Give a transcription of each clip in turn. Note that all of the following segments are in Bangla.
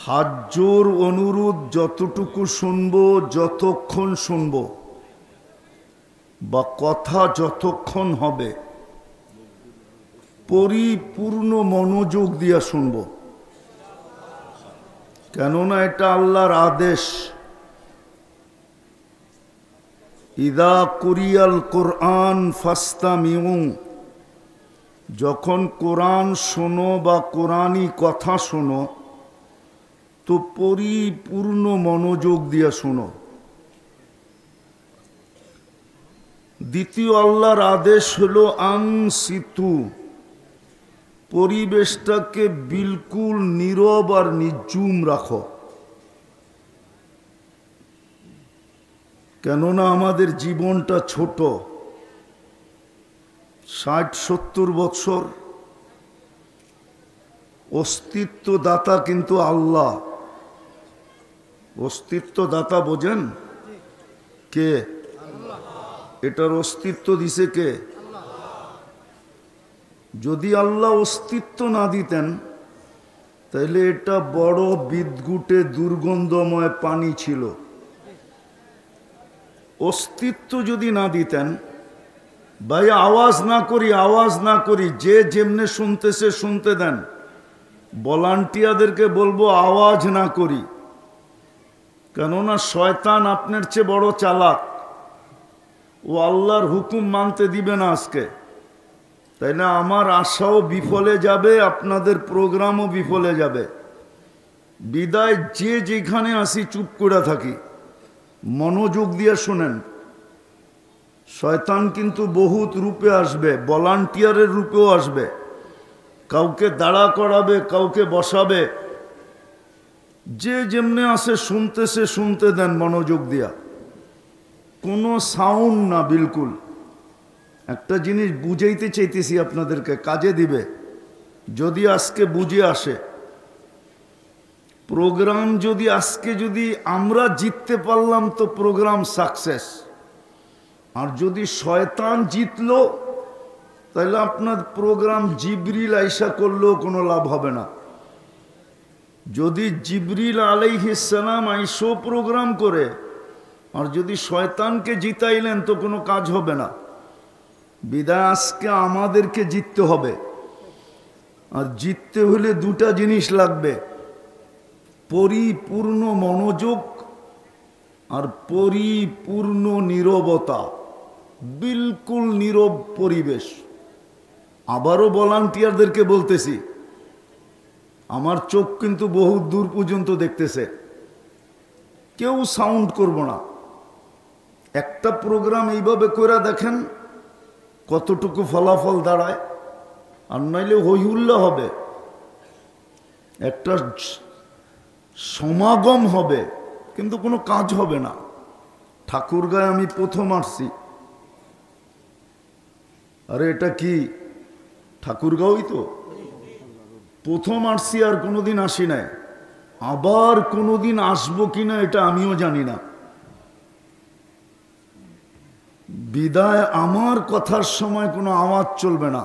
হাত জোর অনুরোধ যতটুকু শুনবো, যতক্ষণ শুনবো বা কথা যতক্ষণ হবে, পরিপূর্ণ মনোযোগ দিয়া শুনবো। কেননা এটা আল্লাহর আদেশ। ইদা কুরিয়াল কোরআন ফাস্তামিউ, যখন কোরআন শোনো বা কোরআনি কথা শোনো তো পরিপূর্ণ মনোযোগ দিয়া শোনো। দ্বিতীয় আল্লাহর আদেশ হলো আনসিতু, পরিবেশটাকে বিলকুল নীরব আর নির্জুম রাখো। কেননা আমাদের জীবনটা ছোট, 60-70 বছর। অস্তিত্ব দাতা কিন্তু আল্লাহ। অস্তিত্ব দাতা বোঝেন কে? এটার অস্তিত্ব দিছে কে? যদি আল্লাহ অস্তিত্ব না দিতেন তাহলে এটা বড় বিদঘুটে দুর্গন্ধময় পানি ছিল। অস্তিত্ব যদি না দিতেন, ভাই আওয়াজ না করি, যে যেমনে শুনতেছে শুনতে দেন। ভলান্টিয়ারদেরকে বলবো আওয়াজ না করি, কেননা শয়তান আপনার চেয়ে বড় চালাক। ও আল্লাহর হুকুম মানতে দিবে না আজকে। তাই না? আমার আশাও বিফলে যাবে, আপনাদের প্রোগ্রামও বিফলে যাবে। বিদায় যে যেখানে আসি চুপ করে থাকি, মনোযোগ দিয়ে শোনেন। শয়তান কিন্তু বহুত রূপে আসবে, ভলান্টিয়ারের রূপেও আসবে। কাউকে দাঁড়া করাবে, কাউকে বসাবে। যে যেমনে আসে শুনতেছে শুনতে দেন মনোযোগ দিয়া, কোনো সাউন্ড না, বিলকুল। একটা জিনিস বুঝাইতে চাইতেছি আপনাদেরকে, কাজে দিবে যদি আজকে বুঝে আসে। প্রোগ্রাম যদি আজকে যদি আমরা জিততে পারলাম তো প্রোগ্রাম সাকসেস। আর যদি শয়তান জিতলো তাহলে আপনার প্রোগ্রাম জিবরিল আইসা করলেও কোনো লাভ হবে না। যদি জিবরিল আলাইহিস সালাম আইসো প্রোগ্রাম করে আর যদি শয়তানকে জিতাইলেন তো কোনো কাজ হবে না। বিদায় আজকে আমাদেরকে জিততে হবে। আর জিততে হলে দুটা জিনিস লাগবে, পরিপূর্ণ মনোযোগ আর পরিপূর্ণ নীরবতা, বিলকুল নীরব পরিবেশ। আবারও ভলান্টিয়ারদেরকে বলতেছি, আমার চোখ কিন্তু বহু দূর পর্যন্ত দেখতেছে। কেউ সাউন্ড করব না। একটা প্রোগ্রাম এইভাবে করে দেখেন কতটুকু ফলাফল দাঁড়ায়। আর নইলে হইহুল্লা হবে, একটা সমাগম হবে কিন্তু কোনো কাজ হবে না। ঠাকুরগাঁয়ে আমি প্রথম আসছি। আরে এটা কি ঠাকুরগাঁওই তো? প্রথম আসছি, আর কোনোদিন আসি নাই। আবার কোনোদিন আসবো কিনা এটা আমিও জানি না। বিদায় আমার কথার সময় কোনো আওয়াজ চলবে না।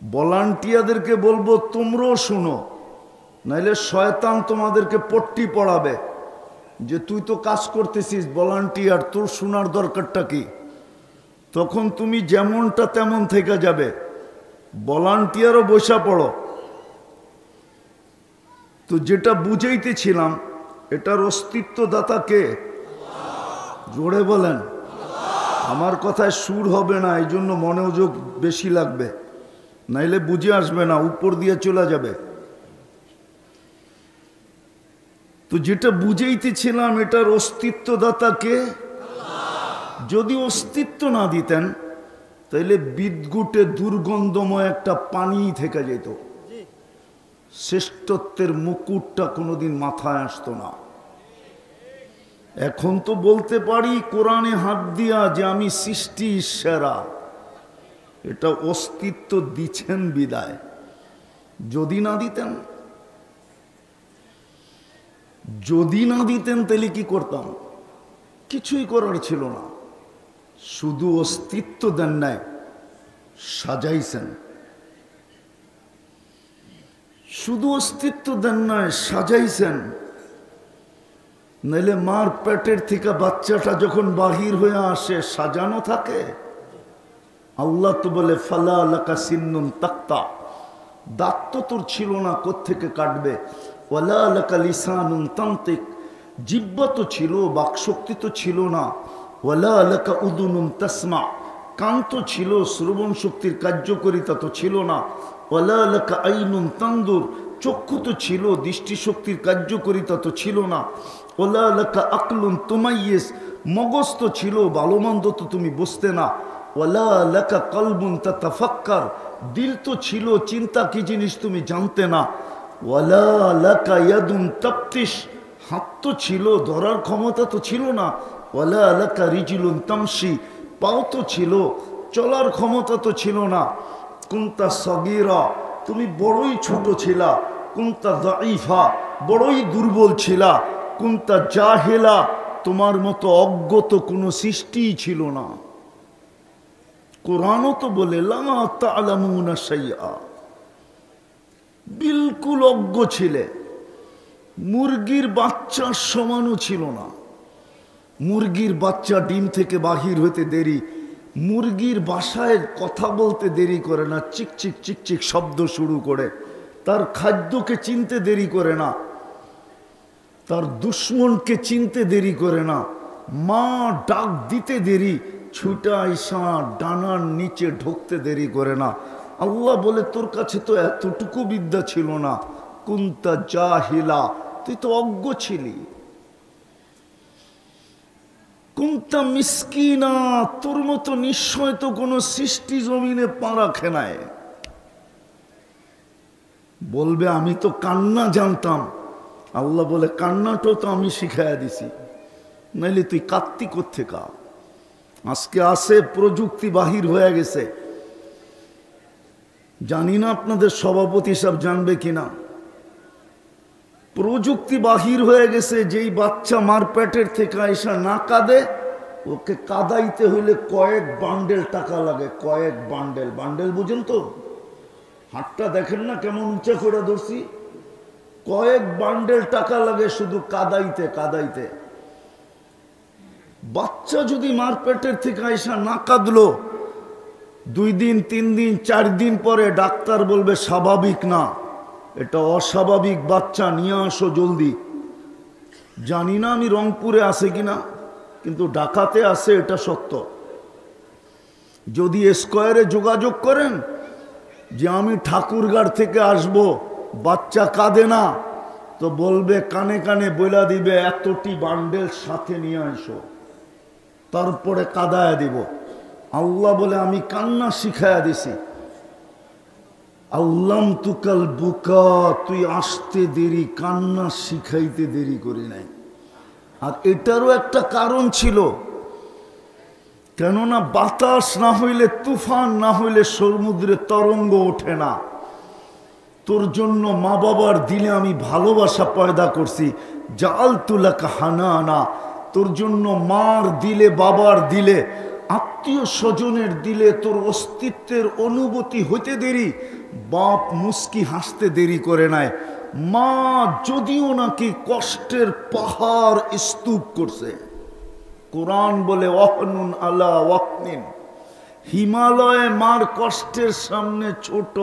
ভলান্টিয়ারদেরকে বলবো তোমরাও শুনো, নাইলে শয়তান তোমাদেরকে পট্টি পড়াবে যে তুই তো কাজ করতেছিস ভলান্টিয়ার, তোর শোনার দরকারটা কি? তখন তুমি যেমনটা তেমন থেকে যাবে। ভলান্টিয়ারও বসা পড়ো। তো যেটা বুঝাইতেছিলাম, এটার অস্তিত্ব দাতা কে? জোরে বলেন। আমার কথায় সুর হবে না, এই জন্য মনোযোগ বেশি লাগবে, নাইলে বুঝে আসবে না, উপর দিয়ে চলে যাবে। তো যেটা বুঝাইতেছিলাম, এটার অস্তিত্ব দাতা কে? যদি অস্তিত্ব না দিতেন তাইলে বিদঘুটে দুর্গন্ধময় একটা পানি থেকে যেত। শ্রেষ্ঠত্বের মুকুটটা কোনোদিন মাথায় আসতো না। এখন তো বলতে পারি কোরআনে হাত দিয়া যে আমি সৃষ্টি সেরা। এটা অস্তিত্ব দিচ্ছেন বিদায়। যদি না দিতেন তাহলে কি করতাম? কিছুই করার ছিল না। শুধু অস্তিত্ব দেন নাই, সাজাইছেন। শুধু অস্তিত্ব দেন নয়, সাজাইছেন। নাইলে মার পেটের থেকে বাচ্চাটা যখন বাহির হয়ে আসে সাজানো থাকে। আল্লাহ তো বলে ফালা লাকা সিন্নুন তাক্তা, দাঁত তো তোর ছিল না, কোত্থেকে কাটবে। ওয়ালা লাকা লিসানুন তান্তিক, জিহ্বা তো ছিল, বাকশক্তি তো ছিল না। ওয়ালা লাকা উদুনুন তাসমা, কান তো ছিল, শ্রবণ শক্তির কার্যকারিতা তো ছিল না। ওয়ালা লাকা আইনুন তানদুর, চক্ষু তো ছিল, দৃষ্টিশক্তির কার্যকারিতা তো ছিল না। ওয়ালা লাকা আকলুন তুমাইয়িস, মগজ তো ছিল, ভালো মন্দ তো তুমি বুঝতে না। ওয়ালা লাকা কলবুন তাতাফাক্কার, দিল তো ছিল, চিন্তা কি জিনিস তুমি জানতে না। ওয়ালা লাকা ইয়াদুন তাফতিশ, হাত তো ছিল, ধরার ক্ষমতা তো ছিল না। ওয়ালা লাকা রিজলুন তামশি, পাও তো ছিল, চলার ক্ষমতা তো ছিল না। কুনতা সগীরা, তুমি বড়ই ছোট ছিলা। কুনতা দাঈফা, বড়ই দুর্বল ছিলা। কুনতা জাহিলা, তোমার মতো অজ্ঞ তো কোনো সৃষ্টিই ছিল না। কোরআনও তো বলে লা তা'লামুনা শাইআ, বিলকুল অজ্ঞ ছিলে। মুরগির বাচ্চার সমানও ছিল না। মুরগির বাচ্চা ডিম থেকে বাহির হতে দেরি, মুরগির বাসায় কথা বলতে দেরি করে না, চিকচিক চিকচিক শব্দ শুরু করে। তার খাদ্যকে চিনতে দেরি করে না, তার দুশ্মনকে চিনতে দেরি করে না। মা ডাক দিতে দেরি, ছুটা আইসা ডানার নিচে ঢুকতে দেরি করে না। আল্লাহ বলে তোর কাছে তো এতটুকু বিদ্যা ছিল না। কুনতা জাহিলা, তুই তো অজ্ঞ ছিলি। কুনতা মিসকিনা, তোর মতো নিশ্চয় তো কোনো সৃষ্টি জমিনে পা রাখে নাই। বলবে আমি তো কান্না জানতাম। আল্লাহ বলে কান্নাটাও তো আমি শিখাইয়া দিছি, নাইলে তুই কাঁদতি কোত্থেকা। আজকে আসে প্রযুক্তি বাহির হয়ে গেছে, জানি না আপনাদের সভাপতি সাহেব জানবে কিনা। প্রযুক্তি বাহির হয়ে গেছে, যেই বাচ্চা মার পেটের থেকে আইসা না কাঁদে, ওকে কাদাইতে হইলে কয়েক বান্ডেল টাকা লাগে। কয়েক বান্ডেল, বান্ডেল বুঝেন তো, হাতটা দেখেন না কেমন উঁচা করে ধরছি। কয়েক বান্ডেল টাকা লাগে শুধু কাদাইতে কাদাইতে। বাচ্চা যদি মার পেটের থেকে আইসা না কাঁদলো, 2 দিন 3 দিন 4 দিন পরে ডাক্তার বলবে স্বাভাবিক না, এটা অস্বাভাবিক বাচ্চা, নিয়ে আসো জলদি। জানি না আমি রংপুরে আছে কিনা, কিন্তু ঢাকাতে আছে, এটা সত্য। যদি স্কয়ারে যোগাযোগ করেন যে আমি ঠাকুরগাঁড় থেকে আসব, বাচ্চা কাঁদে না, তো বলবে কানে কানে বইলা দিবে এতটি বান্ডেল সাথে নিয়ে আসো, তারপরে কাদায়া দিব। আল্লাহ বলে আমি কান্না শিখাইয়া দিছি। আল্লাম তুকাল বুকা, তুই আসতে দেরি, কান্না শিখাইতে দেরি করি নাই। আর এটারও একটা কারণ ছিল, কেননা বাতাস না হইলে, তুফান না হইলে সমুদ্রে তরঙ্গ ওঠে না। তোর জন্য মা বাবার দিলে আমি ভালোবাসা পয়দা করছি। জাল তুলাকা হানানা, তোর জন্য মার দিলে, বাবার দিলে, আত্মীয় স্বজনের দিলে তোর অস্তিত্বের অনুভূতি হইতে দেরি। বাপ মুস্কি হাসতে দেরি করে নাই। মা যদিও নাকি কষ্টের পাহাড় স্তূপ করছে, কোরআন বলে ওয়াহনুন আলা ওয়াহনিন, হিমালয়ে মার কষ্টের সামনে ছোট।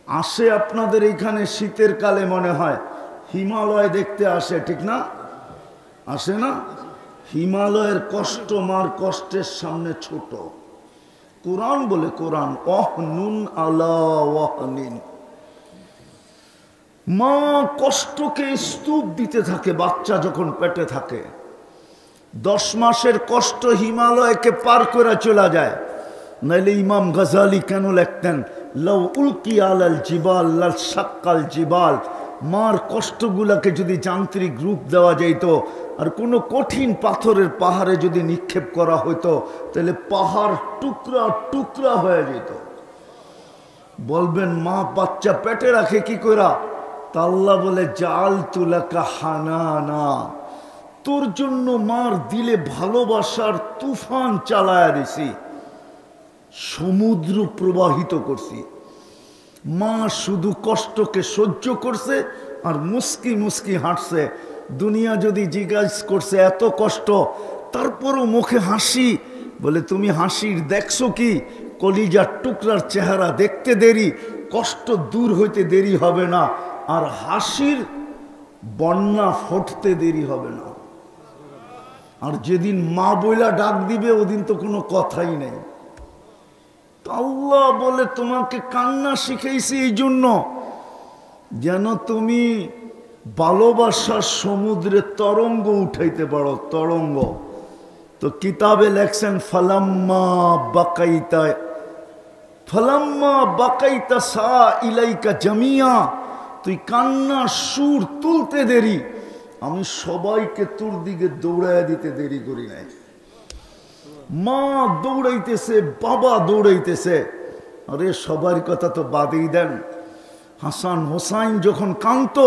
আসে আপনাদের এখানে শীতের কালে মনে হয় হিমালয় দেখতে আসে, ঠিক না? আসে না? হিমালয়ের কষ্ট মার কষ্টের সামনে ছোট। কোরআন বলে, কোরআন ওয়াহনুন আলা ওয়াহনিন, মা কষ্টকে স্তূপ দিতে থাকে বাচ্চা যখন পেটে থাকে। 10 মাসের কষ্ট হিমালয়কে পার করে চলে যায়। নাইলে ইমাম গাজালি কেন লিখতেন লাউ উলকি আলাল জিবাল লাল শাক্কাল জিবাল, মার কষ্টগুলাকে যদি যান্ত্রিক রূপ দেওয়া যেত আর কোনো কঠিন পাথরের পাহাড়ে যদি নিক্ষেপ করা হতো, তাহলে পাহাড় টুকরা টুকরা হয়ে যেত। বলবেন মা বাচ্চা পেটে রাখে কি করা? তা আল্লাহ বলে জাল তুলাকা হানানা, তোর জন্য মার দিলে ভালোবাসার তুফান চালায়া দিছি, সমুদ্র প্রবাহিত করছি। মা শুধু কষ্টকে সহ্য করছে আর মুস্কি মুস্কি হাঁটছে। দুনিয়া যদি জিজ্ঞাসা করছে এত কষ্ট, তারপরও মুখে হাসি, বলে তুমি হাসির দেখছো কি? কলিজার টুকরার চেহারা দেখতে দেরি, কষ্ট দূর হইতে দেরি হবে না, আর হাসির বন্যা ফুটতে দেরি হবে না। আর যেদিন মা বইলা ডাক দিবে ওদিন তো কোনো কথাই নেই। আল্লাহ বলে তোমাকে কান্না শিখাইছি এই জন্য যেন তুমি ভালোবাসার সমুদ্রে তরঙ্গ উঠাইতে পারো, তরঙ্গ। তো কিতাবে লেখছেন ফালাম্মা বাকাইতা সা ইলাইকা জামিয়া, তুই কান্নার সুর তুলতে দেরি, আমি সবাইকে তোর দিকে দৌড়াইয়া দিতে দেরি করি নাই। মা দৌড়াইতেছে, বাবা দৌড়াইতেছে, আরে সবার কথা তো বাদেই দেন। হাসান হোসাইন যখন কাঁদতো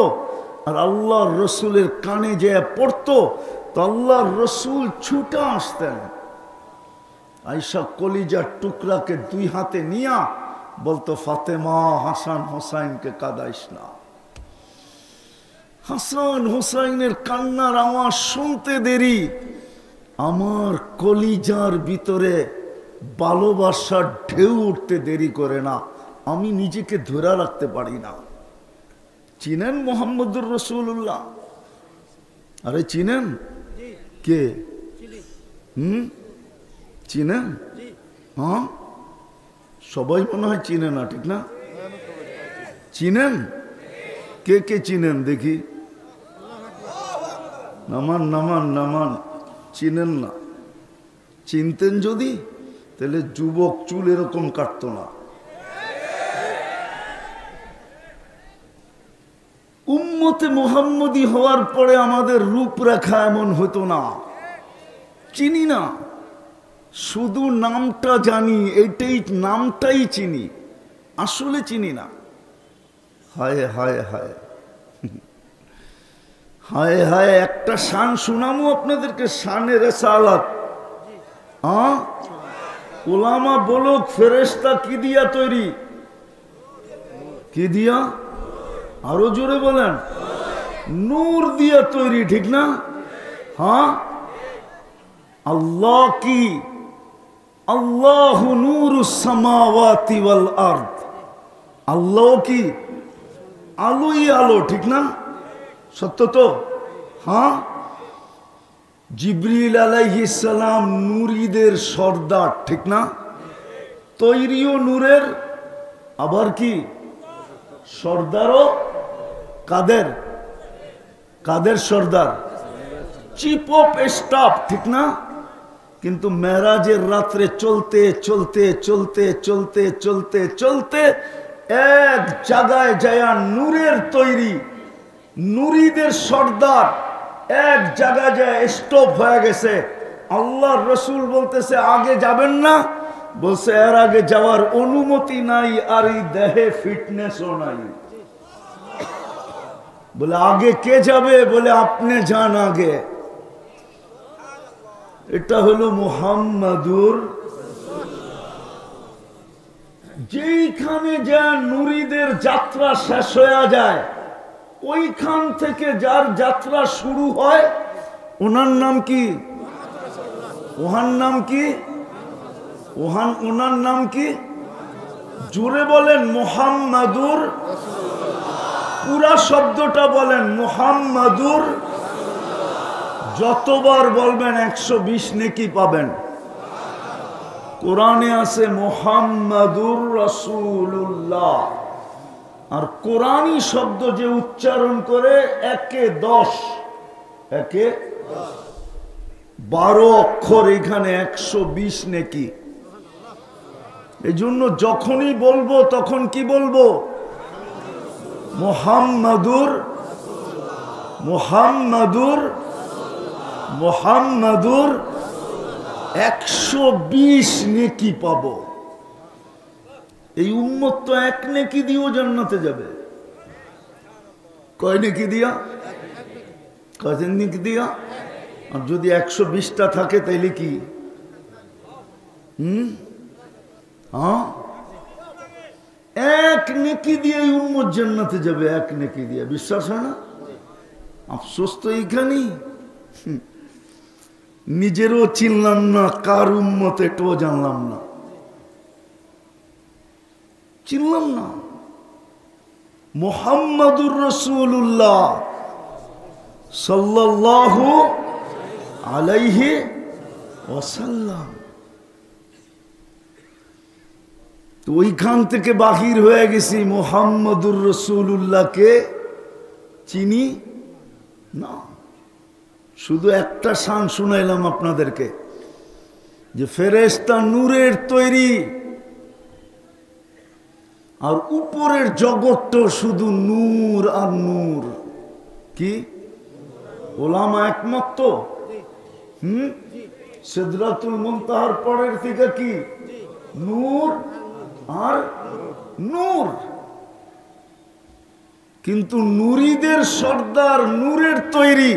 আর আল্লাহর রসুলের কানে যে পড়তো, তো আল্লাহর রসুল ছুটে আসতেন। আয়েশা কলিজার টুকরাকে দুই হাতে নিয়া বলতো, ফাতেমা হাসান হোসাইনকে কাঁদাইস না। হাসান হোসাইনের কান্নার আওয়াজ শুনতে দেরি, আমার কলিজার ভিতরে ভালোবাসার ঢেউ উঠতে দেরি করে না, আমি নিজেকে ধরে রাখতে পারি না। চিনেন মোহাম্মদুর রসুল্লাহ? আরে চিনেন? কে? চিনেন? হ্যাঁ, সবাই মনে হয় চিনে না, ঠিক না? চিনেন? কে কে চিনেন দেখি? নামান নামান নামান। চিনেন না? চিনতেন যদি তাহলে যুবক চুল এরকম কাটতো না। উম্মতে মুহাম্মদী হওয়ার পরে আমাদের রূপরেখা এমন হতো না। চিনি না, শুধু নামটা জানি, এইটাই নামটাই চিনি, আসলে চিনি না। হায় হায় হায় হায় হায়। একটা শান শুনামু আপনাদেরকে, শানে রেসালাত। ওলামা বলো ফেরেশতা কি দিয়া তৈরি? কি দিয়া? আরো জোরে বলেন। নূর দিয়া তৈরি, ঠিক না? হ্যাঁ। আল্লাহ কি? আল্লাহু নূরুস সামাওয়াতি ওয়াল আরদ। আল্লাহ কি? আলোই আলো, ঠিক না? সত্য তো? হ্যাঁ। জিবরিল আলাইহিস সালাম নূরীদের সর্দার, ঠিক না? তৈরিও নূরের, আবার কি সর্দারও কাদের? কাদের সর্দার? চিফ অফ স্টাফ, ঠিক না? কিন্তু মেরাজের রাত্রে চলতে চলতে চলতে চলতে চলতে চলতে এক জায়গায় যায় নূরের তৈরি, নূরীদের সর্দার এক জায়গায় যায় স্টপ হয়ে গেছে। আল্লাহর রসুল বলতেছে আগে যাবেন না? বলছে এর আগে যাওয়ার অনুমতি নাই, আর এই দেহে ফিটনেসও নাই। বলে আগে কে যাবে? বলে আপনি যান আগে। এটা হলো মুহাম্মাদুর। যেইখানে যা নূরীদের যাত্রা শেষ হয়ে যায়, ওইখান থেকে যার যাত্রা শুরু হয় ওনার নাম কি? ওহার নাম কি? ওনার নাম কি? জোরে বলেন মুহাম্মাদুর। পুরা শব্দটা বলেন মুহাম্মাদুর। যতবার বলবেন 120 নেকি পাবেন। কোরআনে আছে মুহাম্মাদুর রাসূলুল্লাহ। আর কোরআনী শব্দ যে উচ্চারণ করে একে 10, একে 12 অক্ষর, এখানে 120 নেকি। এই জন্য যখনই বলবো তখন কি বলবো? মুহাম্মাদুর মুহাম্মাদুর মুহাম্মাদুর। 120 নেকি পাবো। এই উম্মত তো এক নেকি দিয়েও জান্নাতে যাবে। কয় নেকি দিয়া? কয় নেকি দিয়া? আর যদি 120টা থাকে তাইলে কি? হ্যাঁ, এক নেকি দিয়ে উম্মত জান্নাতে যাবে, এক নেকি দিয়ে। বিশ্বাস হয় না? আফসোস তো এইখানেই, নিজেরও চিনলাম না, কার উম্মত এটাও জানলাম না, চিনলাম না। মুহাম্মাদুর রাসূলুল্লাহ সাল্লাল্লাহু আলাইহি ওয়াসাল্লাম। তো ওইখান থেকে বাহির হয়ে গেছি, মুহাম্মাদুর রাসূলুল্লাহকে চিনি না। শুধু একটা শান শুনাইলাম আপনাদেরকে, যে ফেরেশতা নূরের তৈরি, আর উপরের জগৎটা শুধু নূর আর নূর। কি ওলামা একমত তো? সিদরাতুল মুনতাহার পরের থেকে কি নূর আর নূর। কিন্তু নুরীদের সর্দার নূরের তৈরি,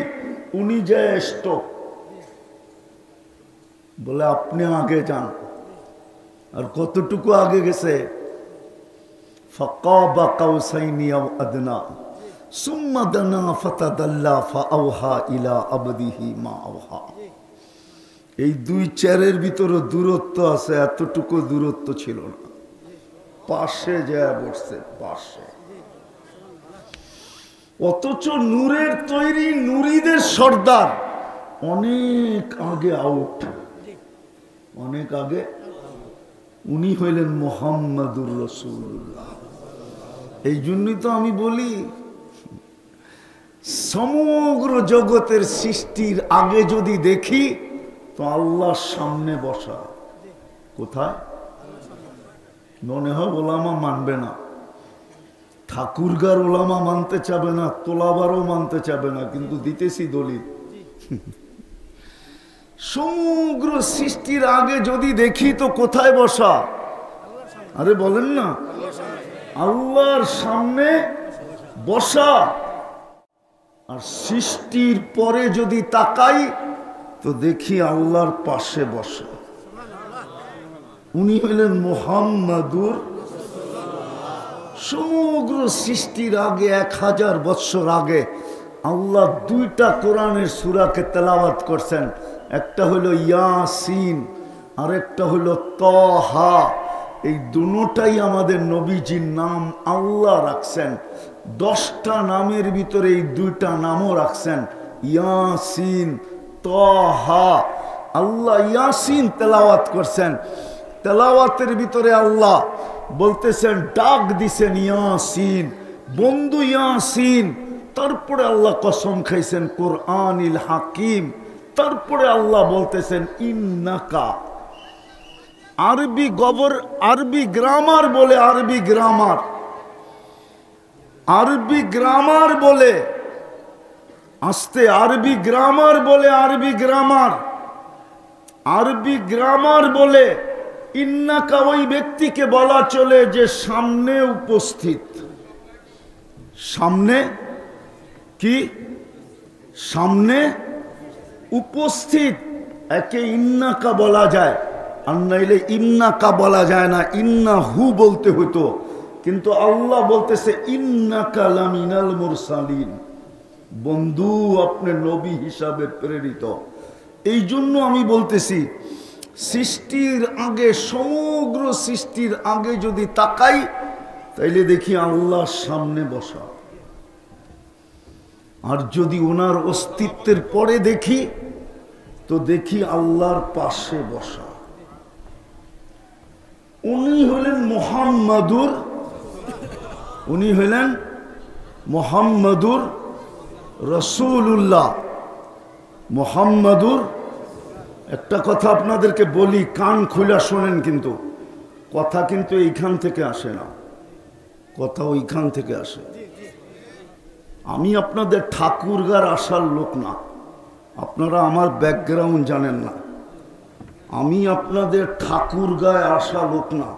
উনি জ্যেষ্ঠ। বলে আপনি আগে যান। আর কতটুকু আগে গেছে? ফাকাবা কাউসাইনি আও আদনা সুম্মা দানা ফাতাদাল্লা ফাআওহা ইলা আবদিহি মা আওহা। এই দুই চেয়ারের ভিতরে দূরত্ব আছে, এতটুকু দূরত্ব ছিল না। পাশে যায় বসছে, পাশে। অথচ নূরের তৈরি, নুরীদের সর্দার অনেক আগে আউট, অনেক আগে। উনি হইলেন মুহাম্মাদুর রাসূলুল্লাহ। এই জন্যই তো আমি বলি, সমগ্র জগতের সৃষ্টির আগে যদি দেখি তো আল্লাহর সামনে বসা। কোথায়? মনে হয় ওলামা মানবে না, ঠাকুরগার ওলামা মানতে চাবে না, তোলাবারও মানতে চাবে না, কিন্তু দিতেছি দলিল। সমগ্র সৃষ্টির আগে যদি দেখি তো কোথায় বসা? আরে বলেন না, আল্লাহর সামনে বসা। আর সৃষ্টির পরে যদি তাকাই তো দেখি আল্লাহর পাশে বসা। উনি হইলেন মুহাম্মাদুর। সমগ্র সৃষ্টির আগে 1000 বৎসর আগে আল্লাহ দুইটা কোরআনের সূরাকে তেলাওয়াত করছেন। একটা হলো ইয়াসিন, আর একটা হলো তাহা। এই দুটোটাই আমাদের নবীজির নাম আল্লাহ রাখছেন। 10টা নামের ভিতরে এই দুইটা নামও রাখছেন, ইয়াসিন, তাহা। আল্লাহ ইয়াসিন তেলাওয়াত করছেন। তেলাওয়াতের ভিতরে আল্লাহ বলতেছেন, ডাক দিছেন ইয়াসিন, বন্ধু ইয়াসিন। তারপরে আল্লাহ কসম খাইছেন কোরআনিল হাকিম। তারপরে আল্লাহ বলতেছেন ইন্নাকা। আরবি গবর, আরবি গ্রামার বলে, আরবি গ্রামার, আরবি গ্রামার বলে, আস্তে আরবি গ্রামার বলে, আরবি গ্রামার, আরবি গ্রামার বলে ইন্নাকা ওই ব্যক্তিকে বলা চলে যে সামনে উপস্থিত। সামনে কি? সামনে উপস্থিত। একে ইন্নাকা বলা যায়, আর নাইলে ইন্নাকা বলা যায় না, ইন্নাহু বলতে হতো। কিন্তু আল্লাহ বলতেছে ইন্নাকা লামিনাল মুরসালিন, বন্ধু আপনি নবী হিসাবে প্রেরিত। এই জন্য আমি বলতেছি, সৃষ্টির আগে, সমগ্র সৃষ্টির আগে যদি তাকাই তাইলে দেখি আল্লাহর সামনে বসা। আর যদি ওনার অস্তিত্বের পরে দেখি তো দেখি আল্লাহর পাশে বসা। উনি হলেন মুহাম্মাদুর, উনি হলেন মুহাম্মাদুর রাসূলুল্লাহ। মুহাম্মাদুর, একটা কথা আপনাদেরকে বলি, কান খুলে শোনেন, কিন্তু কথা কিন্তু এইখান থেকে আসে না, কথা ওইখান থেকে আসে। আমি আপনাদের ঠাকুরগার আসার লোক না, আপনারা আমার ব্যাকগ্রাউন্ড জানেন না। আমি আপনাদের ঠাকুরগায় আসা লোক না,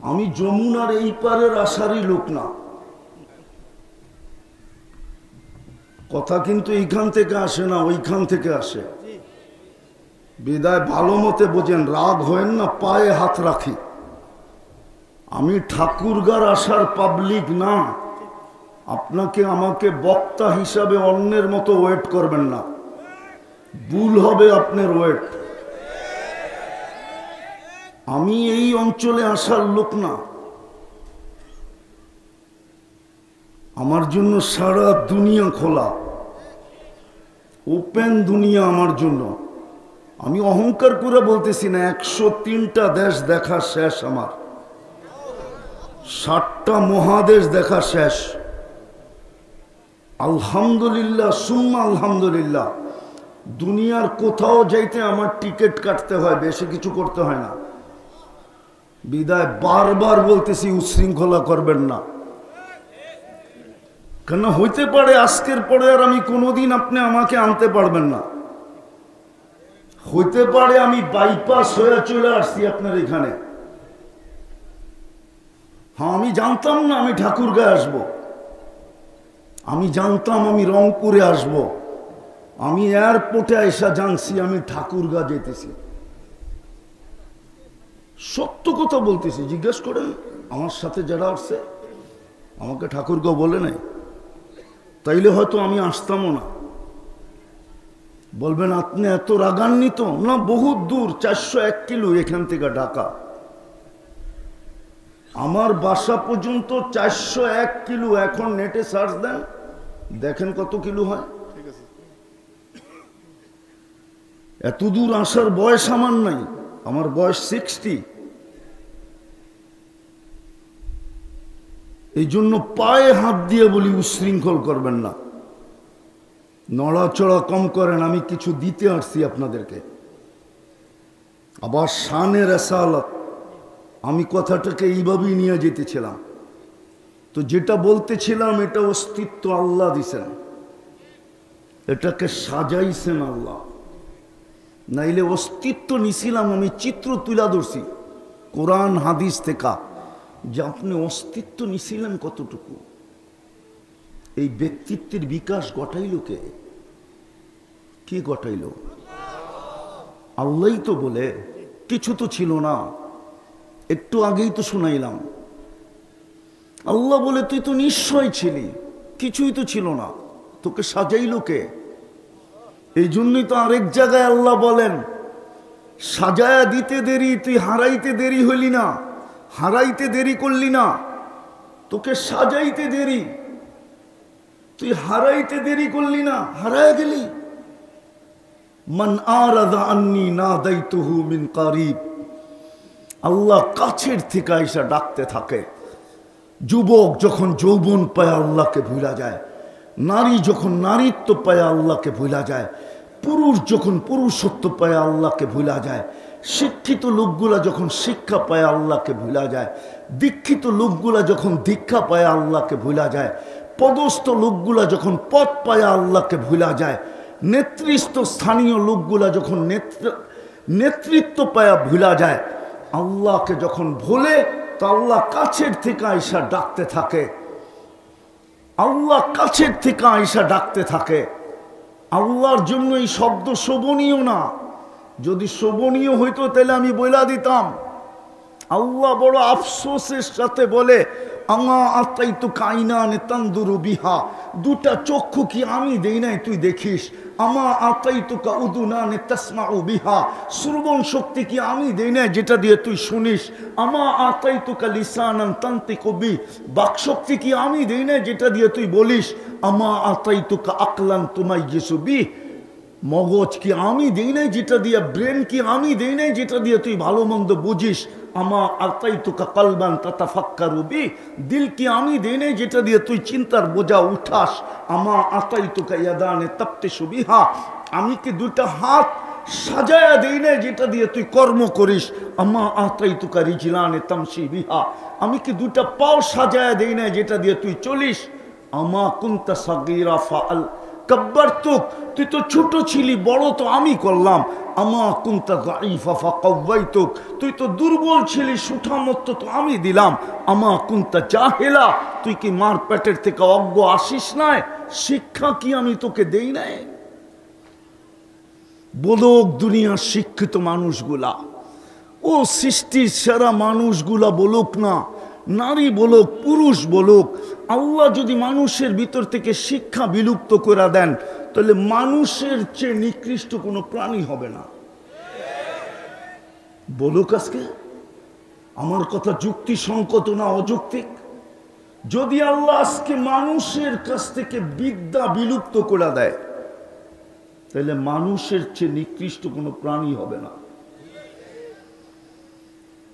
আমি যমুনার এই পারের আসারই লোক না। কথা কিন্তু এইখান থেকে আসে না, ওইখান থেকে আসে। বিদায় ভালো মতে বোঝেন, রাগ হয়েন না, পায়ে হাত রাখি। আমি ঠাকুরগার আসার পাবলিক না। আপনাকে আমাকে বক্তা হিসাবে অন্যের মতো ওয়েট করবেন না, ভুল হবে আপনার ওয়েট। আমি এই অঞ্চলে আসার লোক না। আমার জন্য সারা দুনিয়া খোলা, ওপেন দুনিয়া আমার জন্য। আমি অহংকার করে বলতেছি না, 103টা দেশ দেখা শেষ, আমার 60টা মহাদেশ দেখা শেষ। আলহামদুলিল্লাহ সুম্মা আলহামদুলিল্লাহ। দুনিয়ার কোথাও যাইতে আমার টিকিট কাটতে হয়, বেশি কিছু করতে হয় না। বিদায় বারবার বলতেছি, উচ্ছৃঙ্খলা করবেন না। কেন হইতে পারে আজকের পরে আর আমি কোনোদিন আপনি আমাকে আনতে পারবেন না। হইতে পারে আমি বাইপাস হয়ে চলে আসছি আপনার এখানে। হ্যাঁ, আমি জানতাম না আমি ঠাকুরগাঁয়ে আসব, আমি জানতাম আমি রংপুরে আসব, আমি এয়ারপোর্টে এসে জানছি আমি ঠাকুরগাঁ যেতেছি। সত্য কথা বলতেছি, জিজ্ঞেস করেন আমার সাথে যারা আসছে, আমাকে ঠাকুরগাঁও বলে নাই, তাইলে হয়তো আমি আসতামও না। বলবেন আপনি এত রাগান্বিত না, বহুত দূর, 401 কিলো এখান থেকে ঢাকা। আমার বাসা পর্যন্ত 401 কিলো। এখন নেটে সার্চ দেন, দেখেন কত কিলো হয়। এত দূর আসার বয়স আমার নাই, আমার বয়স 60। এই জন্য পায়ে হাত দিয়ে বলি, উশৃঙ্খল করবেন না, নড়াচড়া কম করেন। আমি কিছু দিতে আসছি আপনাদেরকে। আবার শানের রেসালাত, আমি কথাটাকে এইভাবেই নিয়ে যেতেছিলাম। তো যেটা বলতেছিলাম, এটা অস্তিত্ব আল্লাহ দিছেন, এটাকে সাজাইছেন আল্লাহ। নাইলে অস্তিত্ব নিছিলাম আমি, চিত্র তুলা ধরছি কোরআন হাদিস থেকে, যে আপনি অস্তিত্ব নিছিলেন কতটুকু। এই ব্যক্তিত্বের বিকাশ ঘটাইল কে? কে ঘটাইল? আল্লাহই তো বলে, কিছু তো ছিল না। একটু আগেই তো শুনাইলাম, আল্লাহ বলে তুই তো নিশ্চয় ছিলি, কিছুই তো ছিল না, তোকে সাজাইল কে? এই জন্যই তো আরেক জায়গায় আল্লাহ বলেন, সাজায়া দিতে দেরি, তুই হারাইতে দেরি হইলি না, হারাইতে দেরি করলি না, তোকে সাজাইতে দেরি, তুই হারাইতে দেরি করলি না, হারায় গেলি। মান আরাদা আন্নি নাদাইতুহু মিন কারিব। আল্লাহ কাছের থেকে আইসা ডাকতে থাকে। যুবক যখন যৌবন পায় আল্লাহকে ভুলা যায়, নারী যখন নারীত্ব পায় আল্লাহকে ভুলা যায়, পুরুষ যখন পুরুষত্ব পায় আল্লাহকে ভুলা যায়, শিক্ষিত লোকগুলা যখন শিক্ষা পায় আল্লাহকে ভুলা যায়, দীক্ষিত লোকগুলা যখন দীক্ষা পায় আল্লাহকে ভুলা যায়, পদস্থ লোকগুলা যখন পদ পায় আল্লাহকে ভুলা যায়, নেতৃত্ব স্থানীয় লোকগুলা যখন নেতৃত্ব পায়া ভুলা যায়, আল্লাহকে যখন ভুলে, তো আল্লাহ কাছের থেকে আইসা ডাকতে থাকে। আল্লাহ কাছের থেকে আইসা ডাকতে থাকে। আল্লাহর জন্য এই শব্দ শোভনীয় না। যদি শোভনীয় হইতো তাহলে আমি বইলা দিতাম। আল্লাহ বড় আফসোসের সাথে বলে, আমা আতাইতু কাইনানে তানদুরু বিহা। দুটা চক্ষু কি আমি দেই নাই তুই দেখিস? আমা আতাইতুকা উদুনানে তাসমাউ বিহা। শ্রবণ শক্তি কি আমি দেই নাই যেটা দিয়ে তুই শুনিস? আমা আতাইতুকা লিসানান তানতিকু বি। বাক শক্তি কি আমি দেই নাই যেটা দিয়ে তুই বলিস? আমা আতাইতুকা আকলান তুমাইয়িসু বি। মগজ কি আমি দেই নাই যেটা দিয়ে, ব্রেন কি আমি দেই নাই যেটা দিয়ে তুই ভালো মন্দ বুঝিস? আমা আতাইতুকা কলবান তাতাফাক্কারু বি। দিল কি আমি দেই নাই যেটা দিয়ে তুই চিন্তার বোঝা উঠাস? আমা আতাইতুকা ইয়াদানে তাবতিশু বিহা। আমি কি দুইটা হাত সাজায়া দেই নাই যেটা দিয়ে তুই কর্ম করিস? আমা আতাইতুকা রিজলানে তামশি বিহা। আমি কি দুইটা পাও সাজায়া দেই নাই যেটা দিয়ে তুই চলিস? আমা কুনতা সাগীরা ফাআল কাব্বারতুক। তুই তো ছোট ছিলি, বড় তো আমি করলাম। আমা কুনতা দাঈফা ফাকাওয়াইতুক। তুই তো দুর্বল ছিলি, সুঠামত্ব তো আমি দিলাম। আমা কুনতা জাহিলা। তুই কি মার পেটের থেকে অজ্ঞ আসিস নাই? শিক্ষা কি আমি তোকে দেই নাই? বলুক দুনিয়ার শিক্ষিত মানুষগুলা, ও সৃষ্টির সেরা মানুষগুলা বলুক না, নারী বলুক পুরুষ বলুক, আল্লাহ যদি মানুষের ভিতর থেকে শিক্ষা বিলুপ্ত করে দেন, তাহলে মানুষের চেয়ে নিকৃষ্ট কোনো প্রাণী হবে না। বলুক আজকে আমার কথা যুক্তিসঙ্গত না অযৌক্তিক? যদি আল্লাহ আজকে মানুষের কাছ থেকে বিদ্যা বিলুপ্ত করে দেয়, তাহলে মানুষের চেয়ে নিকৃষ্ট কোনো প্রাণী হবে না।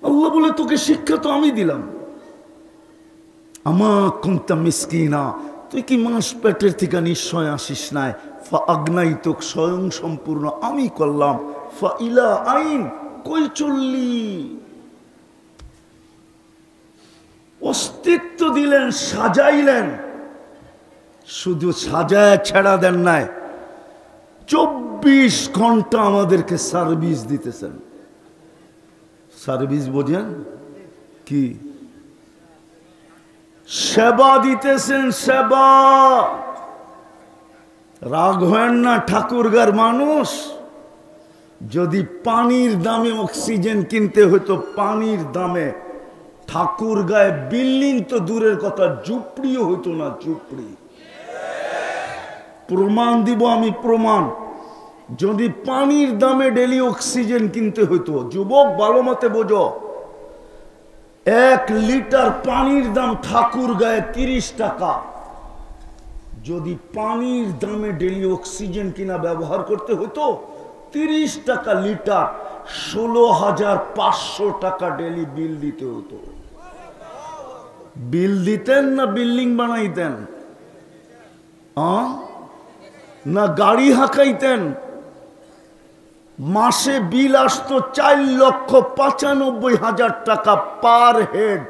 আল্লাহ বলে তোকে শিক্ষা তো আমি দিলাম, আমা কুনতা মিসকিনা, তুই কি মাস পেটের থেকে নিশ্চয় আসিস নাই, ফা আগনাইতুক, স্বয়ং সম্পূর্ণ আমি করলাম, ফা ইলা আইন, কই চললি? অস্তিত্ব দিলেন, সাজাইলেন, শুধু সাজায় ছেড়া দেন নাই, 24 ঘন্টা আমাদেরকে সার্ভিস দিতেছেন। সার্ভিস বোঝেন কি? সেবা দিতেছেন, সেবা। রাগ হয় না ঠাকুরগার মানুষ, যদি পানির দামে অক্সিজেন কিনতে হতো, পানির দামে ঠাকুরগাঁয়ে বিল্ডিং তো দূরের কথা, ঝুপড়িও হইতো না, ঝুপড়ি। প্রমাণ দিব আমি, প্রমাণ। যদি পানির দামে ডেলি অক্সিজেন কিনতে হইতো, যুবক ভালো মতে বোঝো, 1 লিটার পানির দাম ঠাকুরগাঁয়ে 30 টাকা। যদি পানির দামে ডেলি অক্সিজেন কিনা ব্যবহার করতে হতো, 30 টাকা লিটার, 16,500 টাকা ডেলি বিল দিতে হতো। বিল দিতেন না বিল্ডিং বানাইতেন? না গাড়ি হাঁকাইতেন? মাসে বিল আসতো 4,95,000 টাকা পার হেড,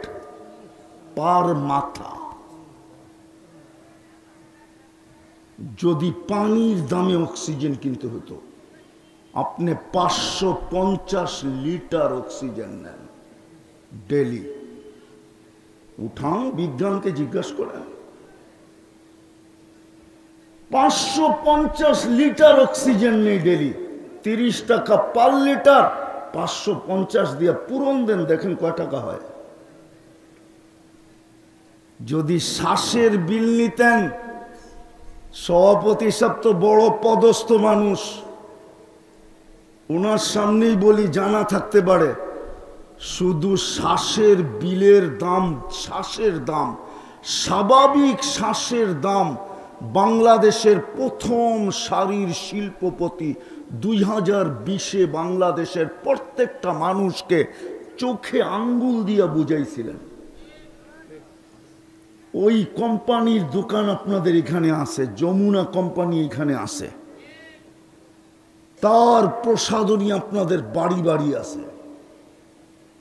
পার মাথা। যদি পানির দামে অক্সিজেন কিনতে হতো, আপনি 550 লিটার অক্সিজেন নেন ডেলি। উঠান, বিজ্ঞানকে জিজ্ঞাসা করেন। 550 লিটার অক্সিজেন নেই ডেলি, 30 টাকা পার লিটার, 550 দিয়ে পূরণ দেন, দেখেন কয় টাকা হয়। যদি শ্বাসের বিল নিতেন, সভাপতি সাহেব তো বড় পদস্থ মানুষ, ওনার সামনেই বলি, জানা থাকতে পারে, শুধু শ্বাসের বিলের দাম, শ্বাসের দাম, স্বাভাবিক শ্বাসের দাম, বাংলাদেশের প্রথম সারির শিল্পপতি 2020-এ বাংলাদেশের প্রত্যেকটা মানুষকে চোখে আঙ্গুল দিয়ে বুঝাইছিলেন। ওই কোম্পানির দোকান আপনাদের এখানে আছে, যমুনা কোম্পানি এখানে আছে, তার প্রসাধনী আপনাদের বাড়ি বাড়ি আছে।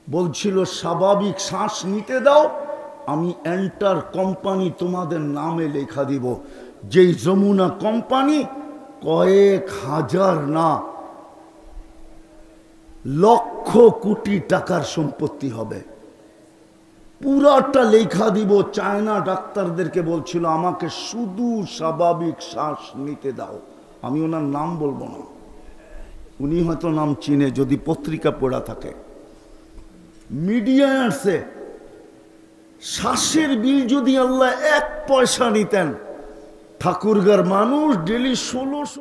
বলছিল স্বাভাবিক শ্বাস নিতে দাও, আমি এন্টার কোম্পানি তোমাদের নামে লেখা দিব। যেই যমুনা কোম্পানি কয়েক হাজার না লক্ষ কোটি টাকার সম্পত্তি হবে, পুরাটা লেখা দিব। চায়না ডাক্তারদেরকে বলছিল আমাকে শুধু স্বাভাবিক শ্বাস নিতে দাও, আমি ওনার নাম বলবো না, উনি হয়তো নাম চিনে যদি পত্রিকা পড়া থাকে, মিডিয়ায় আসছে। শ্বাসের বিল যদি আল্লাহ 1 পয়সা নিতেন, ঠাকুরগার মানুষ ডেলি 1600